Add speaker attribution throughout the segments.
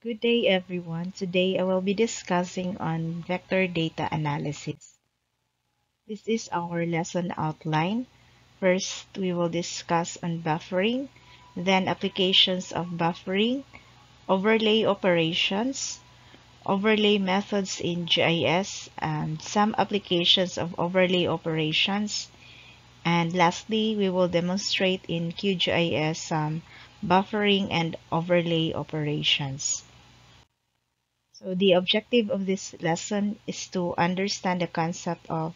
Speaker 1: Good day, everyone. Today I will be discussing on vector data analysis. This is our lesson outline. First, we will discuss on buffering, then applications of buffering, overlay operations, overlay methods in GIS, and some applications of overlay operations. And lastly, we will demonstrate in QGIS some buffering and overlay operations. So the objective of this lesson is to understand the concept of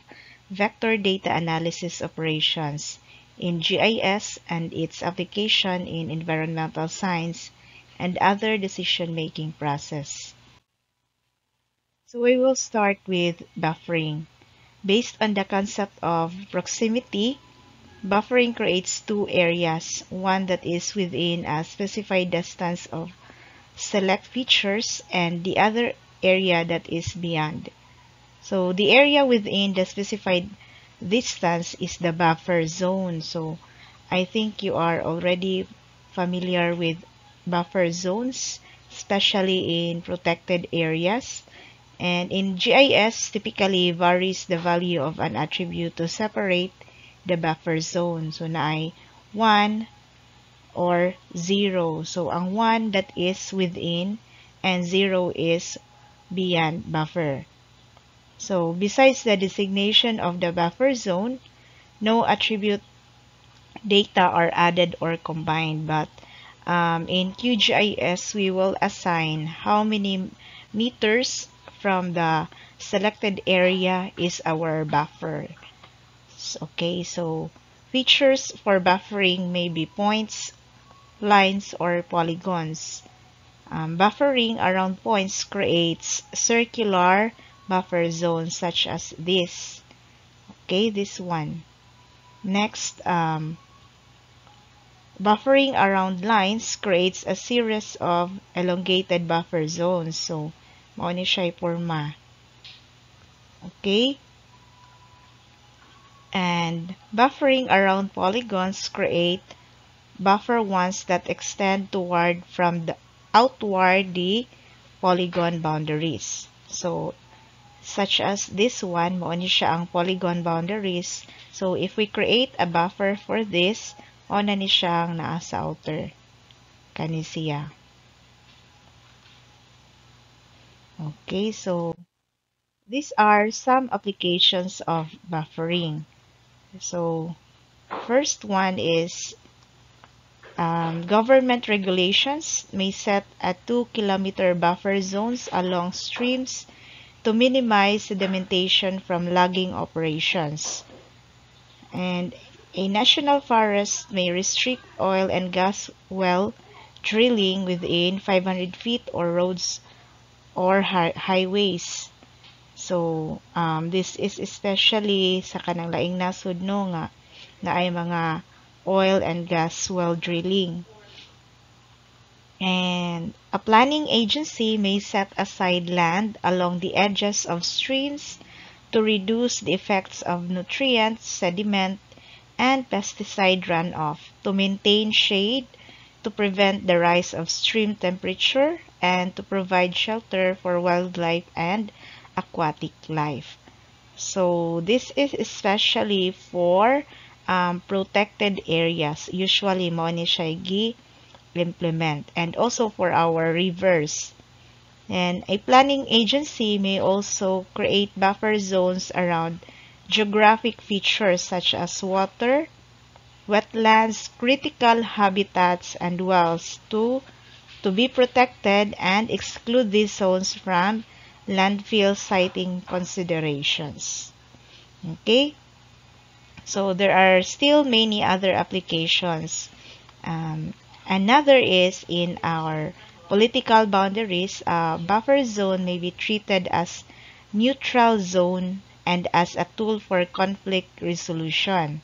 Speaker 1: vector data analysis operations in GIS and its application in environmental science and other decision-making process. So we will start with buffering. Based on the concept of proximity, buffering creates two areas, one that is within a specified distance of select features and the other area that is beyond. So the area within the specified distance is the buffer zone. So I think you are already familiar with buffer zones, especially in protected areas. And in GIS, typically varies the value of an attribute to separate the buffer zone. So naay 1, or 0. So, ang 1 that is within and 0 is beyond buffer. So, besides the designation of the buffer zone, no attribute data are added or combined. But in QGIS, we will assign how many meters from the selected area is our buffer. Okay, so features for buffering may be points, lines, or polygons. Buffering around points creates circular buffer zones such as this. Okay, this one. Next, buffering around lines creates a series of elongated buffer zones. So, mao ni siya porma. Okay? And buffering around polygons create buffer ones that extend toward from the outward the polygon boundaries. So, such as this one, mao ni siya ang polygon boundaries. So, if we create a buffer for this, mao na ni siyang naa sa outer. Kani siya. Okay, so these are some applications of buffering. So, first one is government regulations may set a 2-kilometer buffer zones along streams to minimize sedimentation from logging operations. And a national forest may restrict oil and gas well drilling within 500 feet or roads or highways. So, this is especially sa kanang laing nasud no nga na ay mga oil and gas well drilling. And a planning agency may set aside land along the edges of streams to reduce the effects of nutrients, sediment, and pesticide runoff, to maintain shade, to prevent the rise of stream temperature, and to provide shelter for wildlife and aquatic life. So this is especially for protected areas. Usually, mo ni siya implement, and also for our rivers. And a planning agency may also create buffer zones around geographic features such as water, wetlands, critical habitats, and wells to be protected and exclude these zones from landfill siting considerations. Okay? So there are still many other applications. Another is in our political boundaries. Buffer zone may be treated as neutral zone and as a tool for conflict resolution.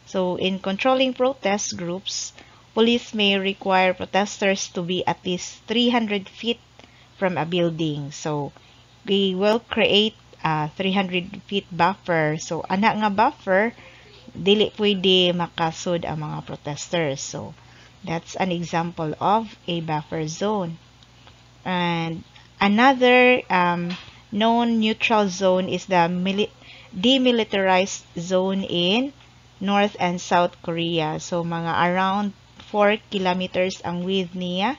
Speaker 1: So in controlling protest groups, police may require protesters to be at least 300 feet from a building. So we will create a 300 feet buffer. So ana nga buffer, dili pwede makasud ang mga protesters. So, that's an example of a buffer zone. And another known neutral zone is the demilitarized zone in North and South Korea. So, mga around 4 kilometers ang width niya.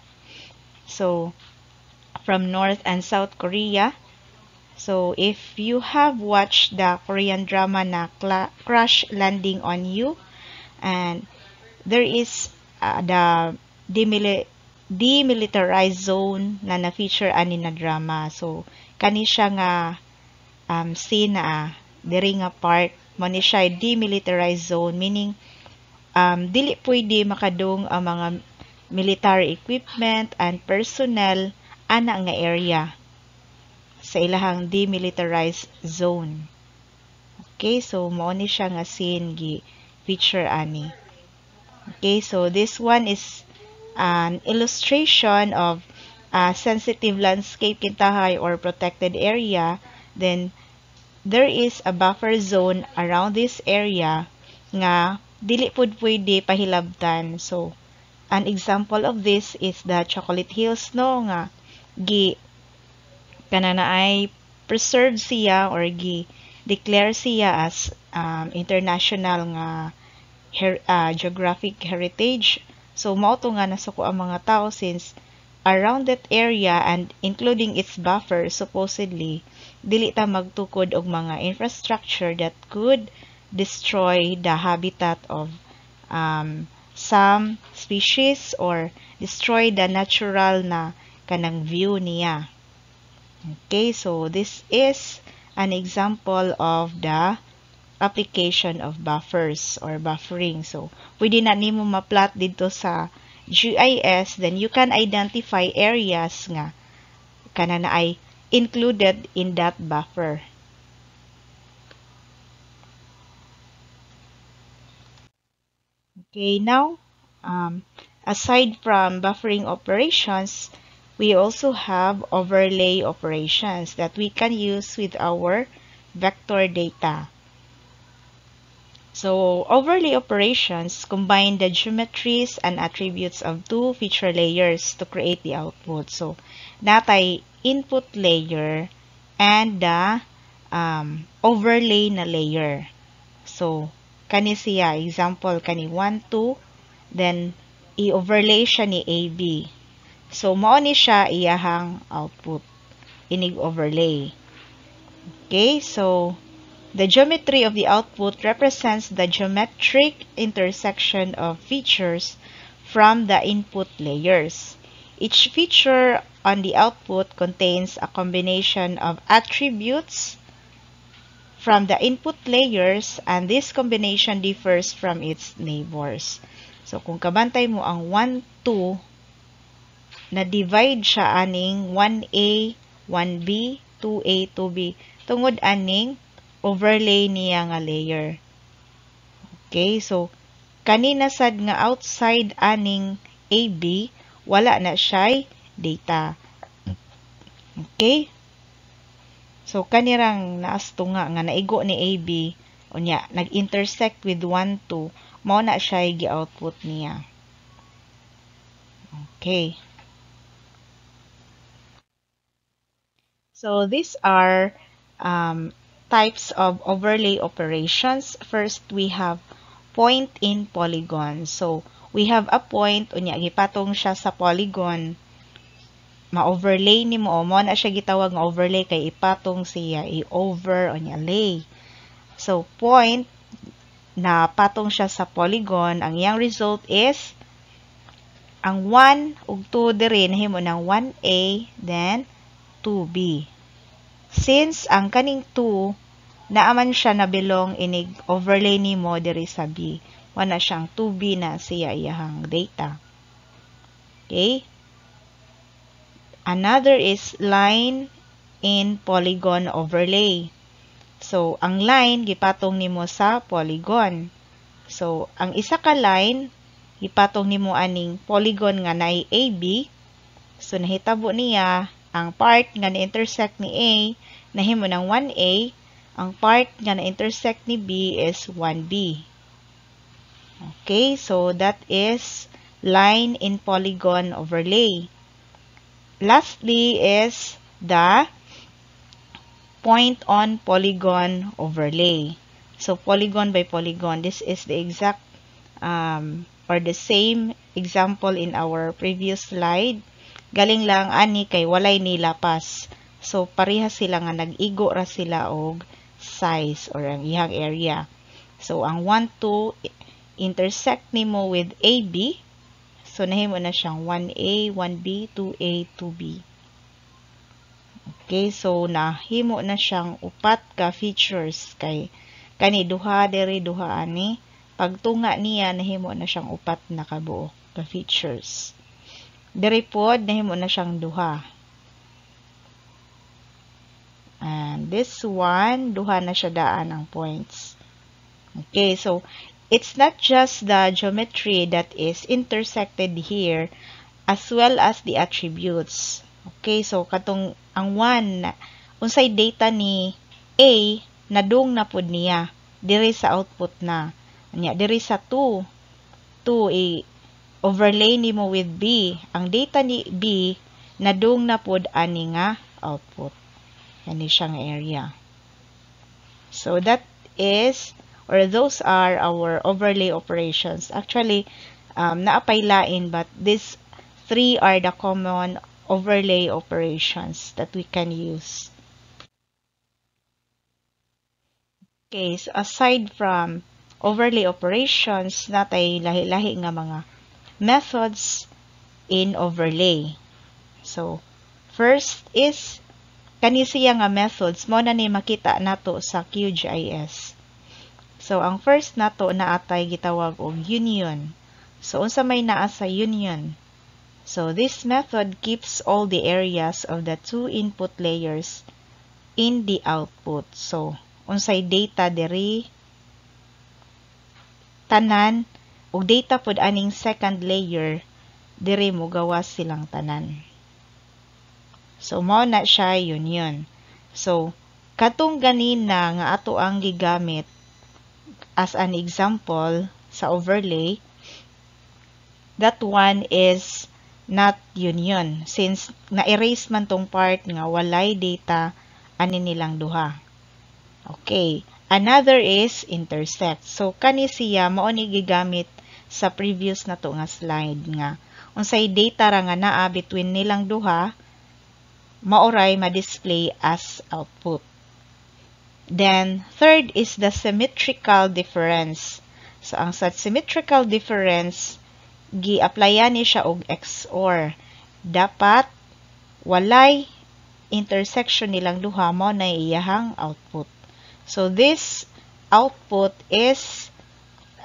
Speaker 1: So, from North and South Korea. So, if you have watched the Korean drama na Crash Landing on You, and there is the demilitarized zone na na-feature ani na drama. So, kani siya nga scene na diri nga part mo ni siya demilitarized zone, meaning dili pwede makadung ang mga military equipment and personnel ana nga area sa ilahang demilitarized zone. Okay, so mao ni siya nga scene gi feature ani. Okay, so this one is an illustration of a sensitive landscape kintahay or protected area. Then there is a buffer zone around this area nga dili pud pwede pahilabtan. So an example of this is the Chocolate Hills, no, nga kanana ay preserved siya or declare siya as international nga geographic heritage. So mao to nga nasuko ang mga tao since around that area and including its buffer, supposedly dili ta magtukod og mga infrastructure that could destroy the habitat of some species or destroy the natural na kanang view niya. Okay, so this is an example of the application of buffers or buffering. So, pwede na nimo ma-plot dito sa GIS, then you can identify areas nga kanana ay included in that buffer. Okay, now, aside from buffering operations, we also have overlay operations that we can use with our vector data. So, overlay operations combine the geometries and attributes of two feature layers to create the output. So, natay input layer and the overlay na layer. So, kani siya, example, kani 1, 2, then i-overlay siya ni AB. So, mao ni siya iyahang output. Inig overlay. Okay, so the geometry of the output represents the geometric intersection of features from the input layers. Each feature on the output contains a combination of attributes from the input layers, and this combination differs from its neighbors. So, kung kabantay mo ang 1, 2, na-divide siya aning 1A, 1B, 2A, 2B. Tungod aning overlay niya nga layer. Okay, so kanina sad nga outside aning AB, wala na siya data. Okay? So kanirang naasto nga naigo ni AB, unya nag-intersect with 1, 2, mao na siya gi-output niya. Okay. So these are types of overlay operations. First, we have point in polygon. So we have a point, unya gipatong siya sa polygon. Ma-overlay ni mo na siya gitawag nga overlay kay ipatong siya i-over unya lay. So point na patong siya sa polygon, ang iyang result is ang 1 ug 2 diri nahimo ng 1A then 2B. Since ang kaning 2 naaman siya na belong inig overlay nimo diri sa B, wala siyang 2B na siya iyahang data. Okay? Another is line in polygon overlay. So, ang line gipatong nimo sa polygon. So, ang isa ka line gipatong nimo aning polygon nga naay AB. So, nahitabo niya ang part nga na-intersect ni A nahimo ng 1A, ang part nga na-intersect ni B is 1B. Okay, so that is line in polygon overlay. lastly is the point on polygon overlay. So, polygon by polygon, this is the exact or the same example in our previous slide. Galing lang ani kay walay nilapas. So, pareha sila nga nag-igo ra sila og size or ang ihang area. So, ang 1, 2, intersect nimo with AB. So, nahimo na siyang 1A, 1B, 2A, 2B. Okay, so nahimo na siyang upat ka features kay kani duha diri duha ani. Pagtunga niya nahimo na siyang upat na kabuok ka features. Diri pod nahimo na siyang duha. And this one duha na siya daan ang points. Okay, so it's not just the geometry that is intersected here as well as the attributes. Okay, so katong ang 1 unsay data ni A nadung na pud niya diri sa output na. Anya diri sa 2 overlay nimo with B. Ang data ni B nadung na pud ani nga output. Kani siyang area. So that is or those are our overlay operations. Actually, naapay lain but these 3 are the common overlay operations that we can use. Okay, so aside from overlay operations, natay lahi-lahi nga mga methods in overlay. So, first is kani siya nga methods mo na ni makita nato sa QGIS. So, ang first nato na atay gitawag og union. So, unsa may naa sa union? So, this method keeps all the areas of the 2 input layers in the output. So, unsay data diri tanan ug data pod aning second layer diri mo gawas silang tanan. So, mao na siya union. So, katong ganina nga ato ang gigamit as an example sa overlay, that one is not union since na-erase man tong part nga walay data ani nilang duha. Okay. Another is intersect. So, kani siya mao ni gigamit sa previous na to nga slide nga unsay data ra nga naa between nilang duha maoray ma-display as output. Then, third is the symmetrical difference. So, ang sa symmetrical difference, gi-applyan ni siya og XOR. Dapat, walay intersection nilang duha mo na iyahang output. So, this output is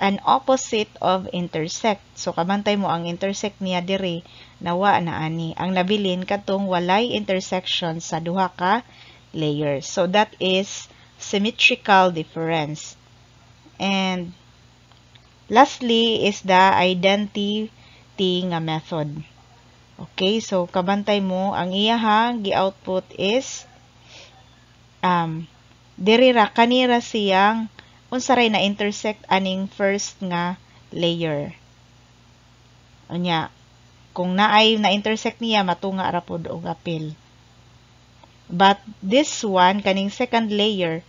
Speaker 1: an opposite of intersect. So, kabantay mo ang intersect niya diri, nawa na ani. Ang nabilin katong walay intersection sa duha ka layers. So, that is symmetrical difference. And lastly is the identity nga method. Okay, so kabantay mo ang iyahang gi-output is diri ra kanira siyang unsa ray na intersect aning first nga layer. Unya, kung naay na intersect niya matunga ra pud og apil. But this one kaning second layer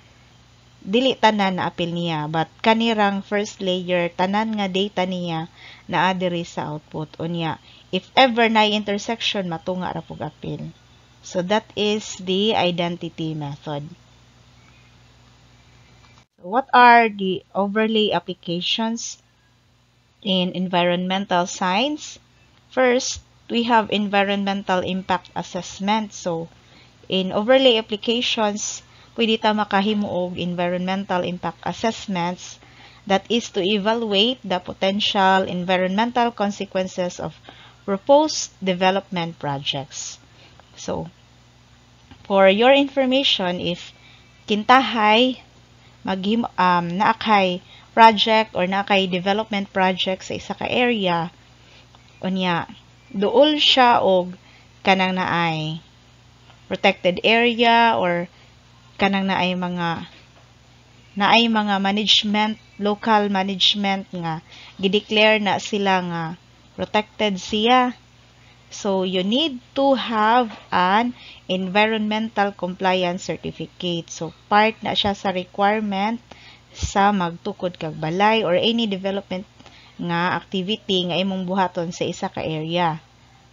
Speaker 1: dili tanan na apil niya, but kanirang first layer tanan nga data niya naa diri sa output. Unya, if ever na intersection matunga ra pug apil. So that is the identity method. What are the overlay applications in environmental science? First, we have environmental impact assessment. So, in overlay applications, pwede ta makahimo og environmental impact assessments, that is to evaluate the potential environmental consequences of proposed development projects. So, for your information, if kintahay naakay project or naakay development project sa isa ka area, unya duol siya og kanang naay protected area or kanang naay mga management, local management nga gideclare na sila nga protected siya. So, you need to have an environmental compliance certificate. So, part na siya sa requirement sa magtukod kag balay or any development nga activity nga imong buhaton sa isa ka area.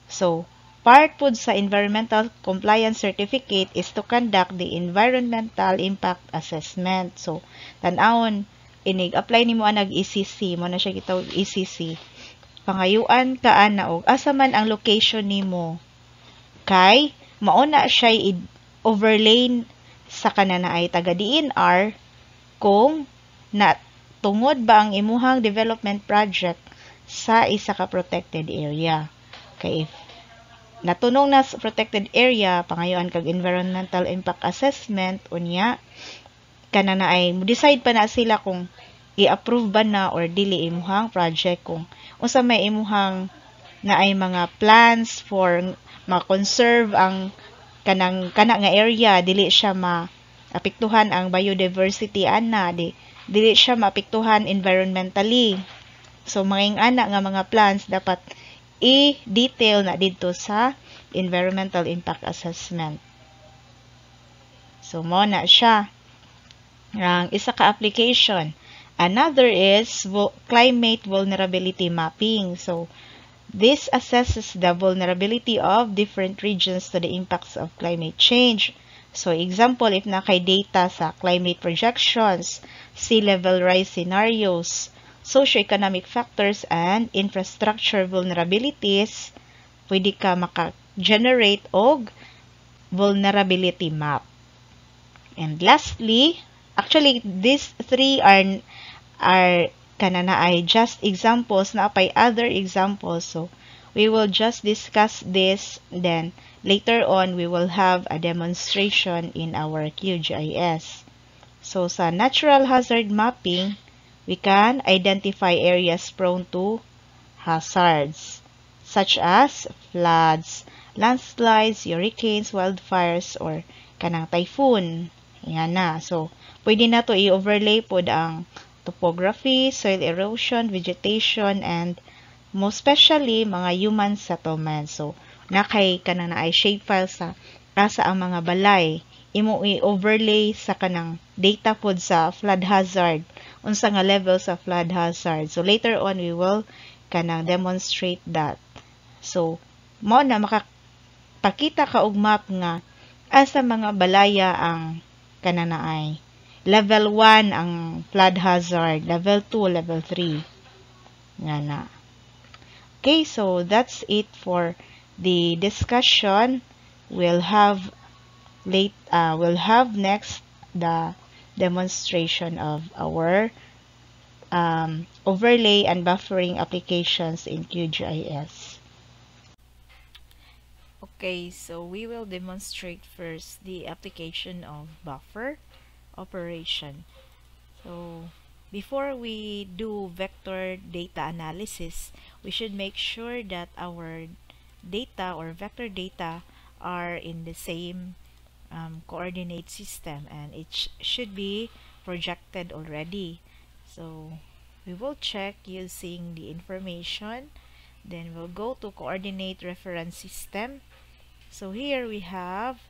Speaker 1: So, part po sa environmental compliance certificate is to conduct the environmental impact assessment. So, tan-awon inig apply nimo ang nag-ECC, mo na siya gitawag ECC. Pangayuan kaan na og asa man ang location nimo kay mauna siya overlay sa kananaay taga DNR kung na tungod ba ang imuhang development project sa isa ka protected area. Kay if natunong na sa protected area, pangayoan kag environmental impact assessment, unya, kanana ay decide pa na sila kung i-approve ba na or dili imuhang project kung unsa may imuhang na ay mga plans for ma-conserve ang kana nga area, dili siya maapektuhan ang biodiversity ana, dili siya maapektuhan environmentally. So, ana nga mga plans dapat i-detail na dito sa environmental impact assessment. So, mo na siya. Ang isa ka application. Another is climate vulnerability mapping. So, this assesses the vulnerability of different regions to the impacts of climate change. So, example, if nakay data sa climate projections, sea level rise scenarios, socioeconomic factors, and infrastructure vulnerabilities, pwede ka maka-generate og vulnerability map. And lastly, actually, these three are kanana ay just examples na apay other examples. So, we will just discuss this, then later on, we will have a demonstration in our QGIS. So, sa natural hazard mapping, we can identify areas prone to hazards, such as floods, landslides, hurricanes, wildfires, or kanang typhoon. Yan na. So, pwede na to i-overlay po ang topography, soil erosion, vegetation, and most especially, mga human settlements. So, nakay kanang na ay shapefile sa asa ang mga balay. Imo i-overlay sa kanang data pod sa flood hazard. Unsa nga level sa flood hazard. So, later on, we will kanang demonstrate that. So, mo na makapakita ka og map nga asa mga balaya ang kanang na ay level 1 ang flood hazard, level 2, level 3. Nga na. Okay, so that's it for the discussion. We'll have next the demonstration of our overlay and buffering applications in QGIS. Okay, so we will demonstrate first the application of buffer operation. So, before we do vector data analysis, we should make sure that our data or vector data are in the same coordinate system, and it should be projected already. So, we will check using the information. Then we'll go to coordinate reference system. So, here we have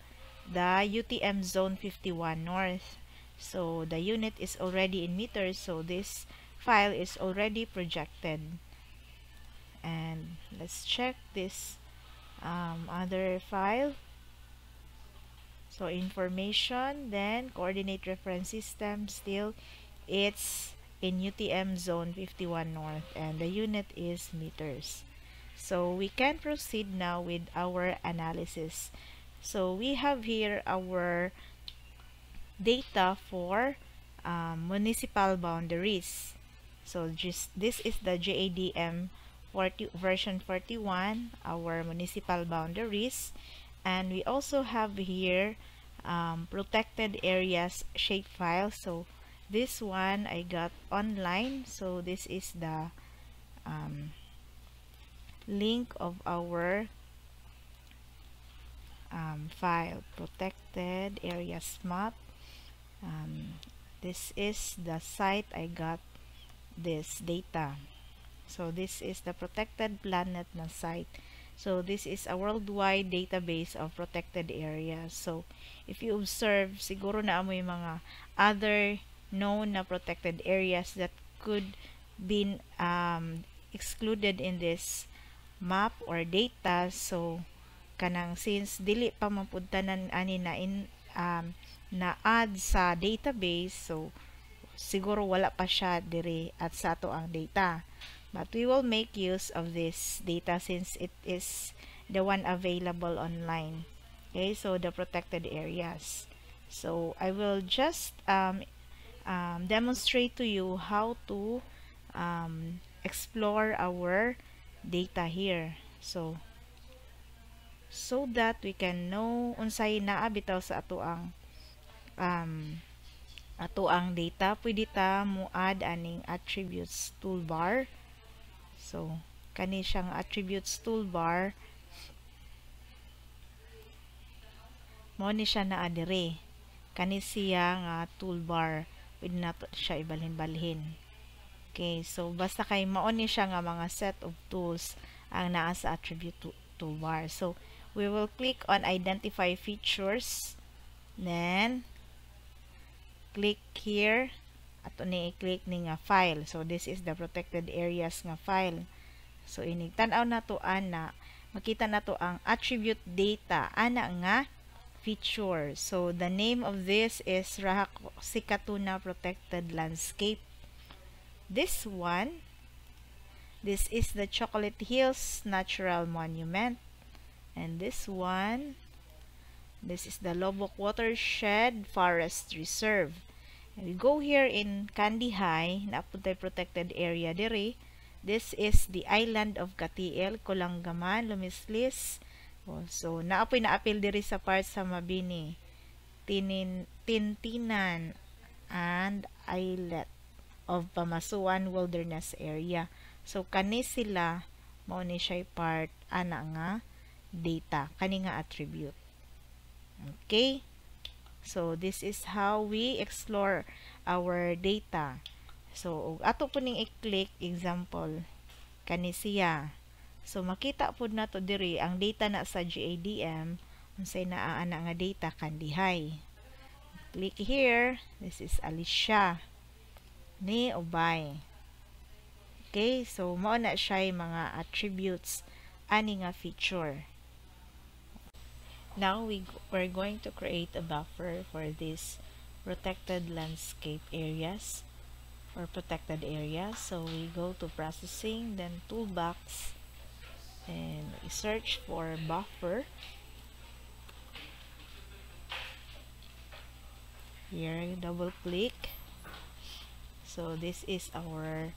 Speaker 1: the UTM zone 51 north. So, the unit is already in meters, so this file is already projected. And let's check this other file. So, information, then coordinate reference system, still it's in UTM zone 51 north, and the unit is meters. So, we can proceed now with our analysis. So, we have here our data for municipal boundaries. So, this is the JADM version 41, our municipal boundaries. And we also have here protected areas shapefile. So, this one I got online. So, this is the link of our file, protected areas map. This is the site I got this data. So, this is the protected planet na site. So this is a worldwide database of protected areas. So if you observe, siguro na amoy mga other known na protected areas that could be excluded in this map or data. So kanang since dili pa mapuntanan ani na na add sa database, so siguro wala pa siya dire at sa ato ang data. But we will make use of this data since it is the one available online. Okay, so the protected areas. So I will just demonstrate to you how to explore our data here. So that we can know unsay naa bitaw sa ato ang data, pwede ta mo add aning attributes toolbar. So kani siyang attributes toolbar, mo ni siya naa dire. Kani siya nga toolbar, pwede na siya ibalhin-balhin. Okay, so basta kay mao ni siya nga mga set of tools ang naa sa attribute toolbar. So we will click on identify features, then click here ato ni i-click ni nga file. So this is the protected areas nga file. So inig tan-aw nato ana, makita nato ang attribute data ana nga feature. So the name of this is Rahak Sikatuna Protected Landscape. This one, this is the Chocolate Hills Natural Monument. And this one, this is the Lobok Watershed Forest Reserve. And we go here in Kandihay, napuntay protected area dire. This is the island of Katiel, Kulangaman, Lumislis. So naapil diri sa part sa Mabini, Tintinan, and Islet of Pamasuan Wilderness Area. So kani sila mao ni siya part ana nga data, kani nga attribute. Okay? So this is how we explore our data. So ato po ning i-click example kani siya. So makita pud nato diri ang data na sa GADM unsay naa ana nga data Kandihay. Click here. This is Alicia ni Ubay. Okay, so mao na siya mga attributes ani nga feature. Now we're going to create a buffer for this protected landscape areas or protected areas. So we go to processing, then toolbox, and we search for buffer. Here, double click. So this is our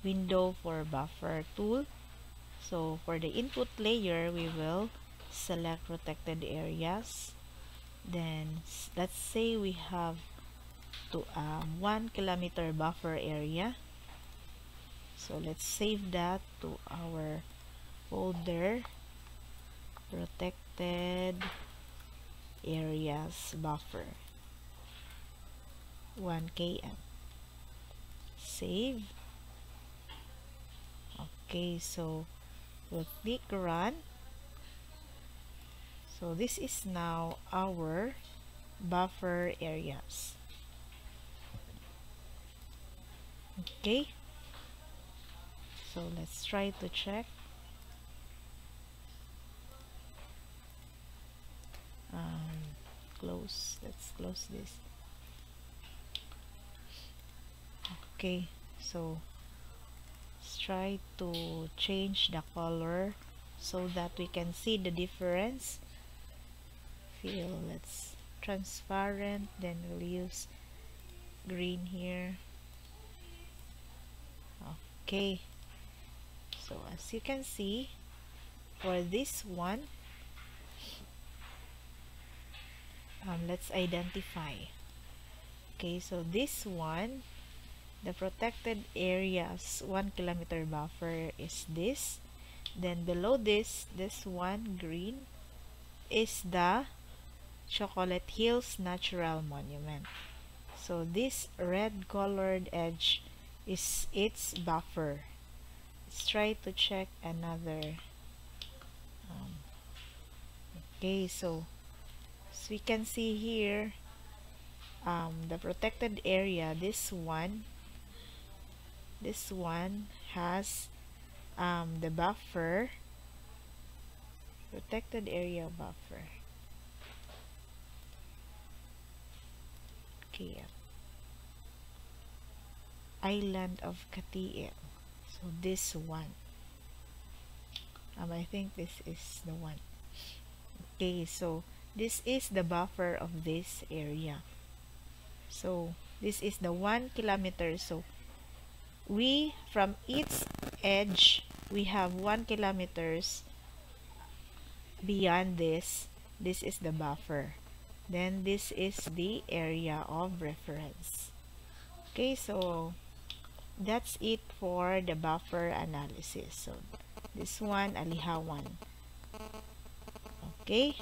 Speaker 1: window for buffer tool. So for the input layer, we will select protected areas. Then let's say we have to 1 kilometer buffer area. So let's save that to our folder protected areas buffer 1 km. Save. Okay, so we'll click run. So this is now our buffer areas. Okay, so let's try to check. Let's close this. Okay, so let's try to change the color so that we can see the difference. Let's transparent, then we'll use green here. Okay, so as you can see, for this one, let's identify. Okay, so this one, the protected areas 1 kilometer buffer is this. Then below this one green is the Chocolate Hills Natural Monument. So this red colored edge is its buffer. Let's try to check another Okay, so as we can see here, the protected area, this one has the buffer, protected area buffer. Okay, island of Katiil. So this one, I think this is the one. Okay, so this is the buffer of this area. So this is the 1 kilometer. So we, from its edge, we have 1 kilometers beyond this. This is the buffer. Then this is the area of reference. Okay, so that's it for the buffer analysis. So this one, alihawan. Okay.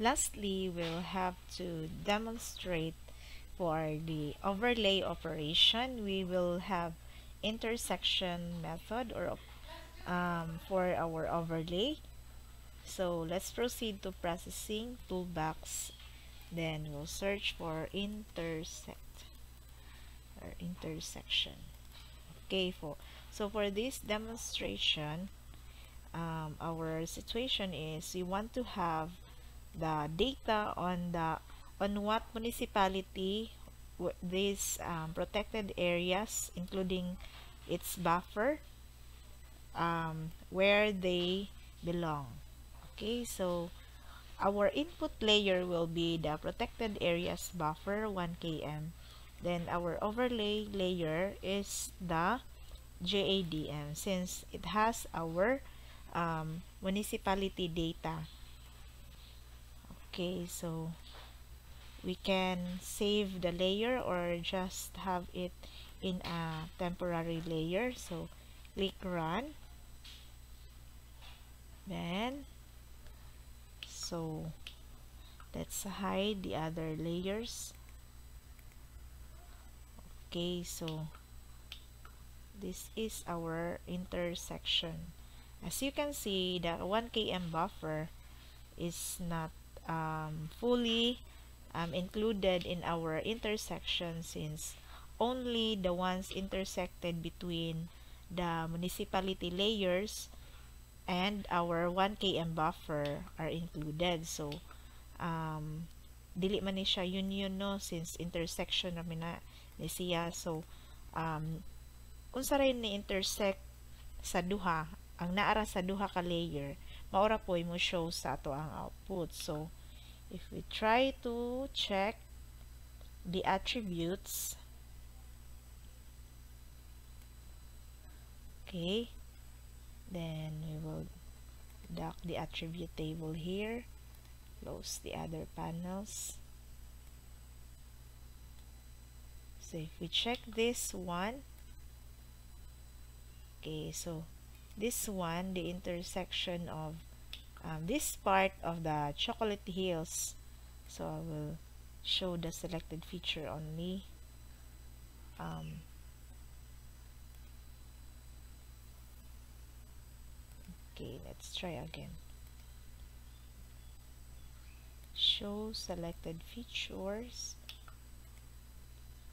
Speaker 1: Lastly, we'll have to demonstrate for the overlay operation. We will have intersection method or for our overlay. So let's proceed to processing toolbox. Then we'll search for intersect or intersection. Okay, so for this demonstration, our situation is we want to have the data on what municipality these protected areas, including its buffer, where they belong. Okay, so our input layer will be the protected areas buffer 1 km. Then our overlay layer is the JADM, since it has our municipality data. Okay, so we can save the layer or just have it in a temporary layer. So click run. Then so let's hide the other layers. Okay, so this is our intersection. As you can see, the 1 km buffer is not fully included in our intersection, since only the ones intersected between the municipality layers and our 1 km buffer are included. So dili man ni siya union, no, since intersection namin na ni siya. So unsa rin ni intersect sa duha, ang naara sa duha ka layer, maura po mo show sa ato ang output. So if we try to check the attributes, okay, then we will dock the attribute table here, close the other panels. So if we check this one, okay, so this one, the intersection of this part of the Chocolate Hills, so I will show the selected feature only. Okay, let's try again. Show selected features.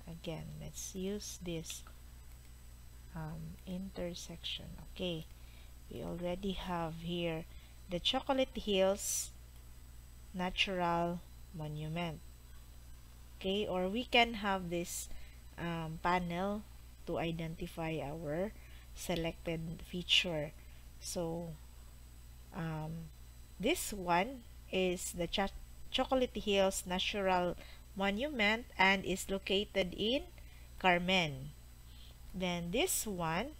Speaker 1: Again, let's use this intersection. Okay, we already have here the Chocolate Hills Natural Monument. Okay, or we can have this panel to identify our selected feature. So, this one is the Chocolate Hills Natural Monument and is located in Carmen. Then this one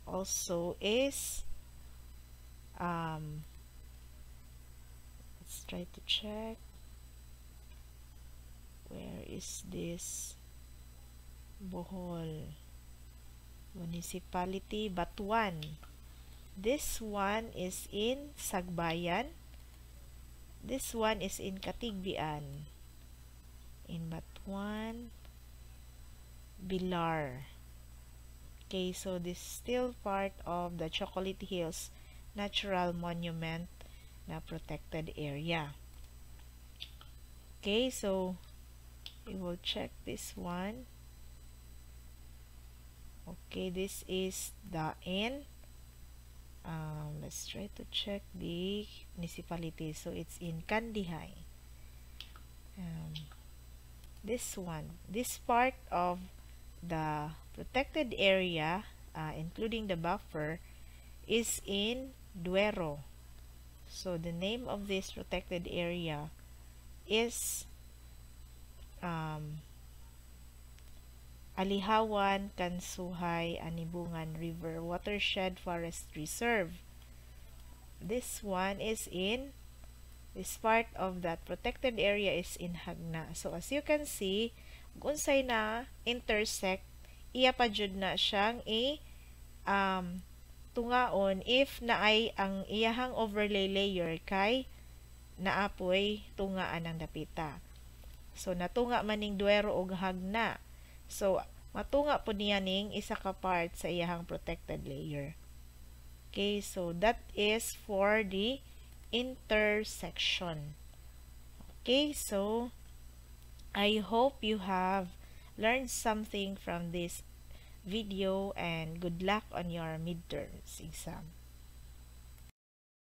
Speaker 1: also is, let's try to check. Where is this? Bohol Municipality, Batuan. This one is in Sagbayan. This one is in Katigbian. In Batuan, Bilar. Okay, so this is still part of the Chocolate Hills Natural Monument na protected area. Okay, so we will check this one. Okay, this is the N. Let's try to check the municipality. So it's in Kandihay. This one, this part of the protected area, including the buffer, is in Duero. So the name of this protected area is Alihawan, Kansuhay, Anibungan River Watershed Forest Reserve. This one is in, this part of that protected area is in Hagna. So as you can see, unsay na intersect, iya pa jud na siyang tungaon if naay ang iyahang overlay layer kay naapoy tungaan ng dapita. So natunga maning Duero og Hagna. So matunga po niya ning isa ka part sa iyahang protected layer. Okay, so that is for the intersection. Okay, so I hope you have learned something from this video and good luck on your midterms exam.